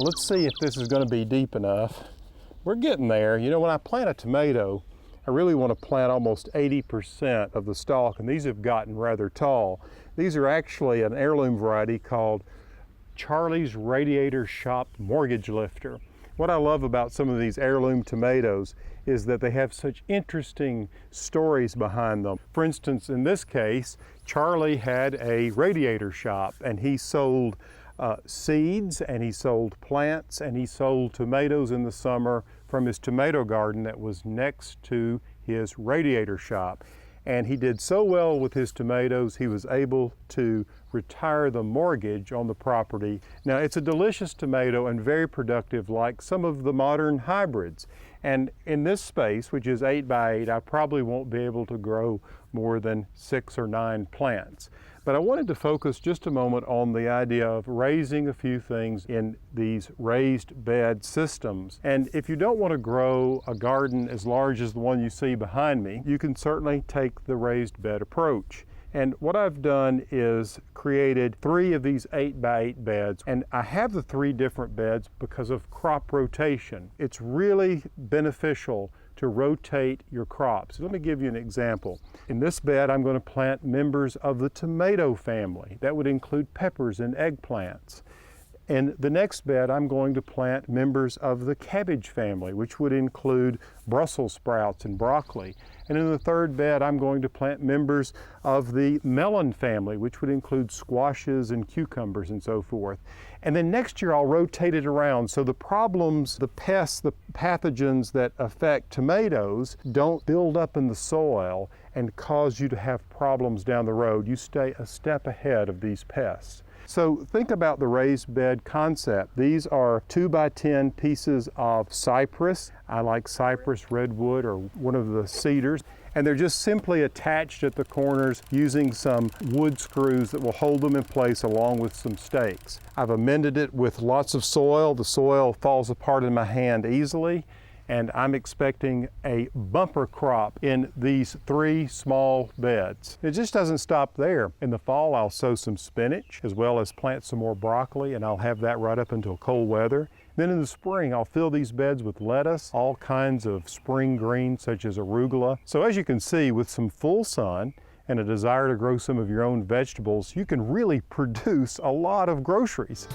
Let's see if this is going to be deep enough. We're getting there. You know, when I plant a tomato, I really want to plant almost 80% of the stalk, and these have gotten rather tall. These are actually an heirloom variety called Charlie's Radiator Shop Mortgage Lifter. What I love about some of these heirloom tomatoes is that they have such interesting stories behind them. For instance, in this case, Charlie had a radiator shop, and he sold seeds, and he sold plants, and he sold tomatoes in the summer from his tomato garden that was next to his radiator shop. And he did so well with his tomatoes, he was able to retire the mortgage on the property. Now, it's a delicious tomato and very productive, like some of the modern hybrids. And in this space, which is 8 by 8, I probably won't be able to grow more than 6 or 9 plants. But I wanted to focus just a moment on the idea of raising a few things in these raised bed systems. And if you don't want to grow a garden as large as the one you see behind me, you can certainly take the raised bed approach. And what I've done is created 3 of these 8 by 8 beds, and I have the 3 different beds because of crop rotation. It's really beneficial to rotate your crops. Let me give you an example. In this bed, I'm going to plant members of the tomato family. That would include peppers and eggplants. In the next bed, I'm going to plant members of the cabbage family, which would include Brussels sprouts and broccoli. And in the third bed, I'm going to plant members of the melon family, which would include squashes and cucumbers and so forth. And then next year, I'll rotate it around so the problems, the pests, the pathogens that affect tomatoes don't build up in the soil and cause you to have problems down the road. You stay a step ahead of these pests. So think about the raised bed concept. These are 2 by 10 pieces of cypress. I like cypress, redwood, or one of the cedars. And they're just simply attached at the corners using some wood screws that will hold them in place along with some stakes. I've amended it with lots of soil. The soil falls apart in my hand easily. And I'm expecting a bumper crop in these 3 small beds. It just doesn't stop there. In the fall, I'll sow some spinach as well as plant some more broccoli, and I'll have that right up until cold weather. Then in the spring, I'll fill these beds with lettuce, all kinds of spring greens such as arugula. So as you can see, with some full sun and a desire to grow some of your own vegetables, you can really produce a lot of groceries.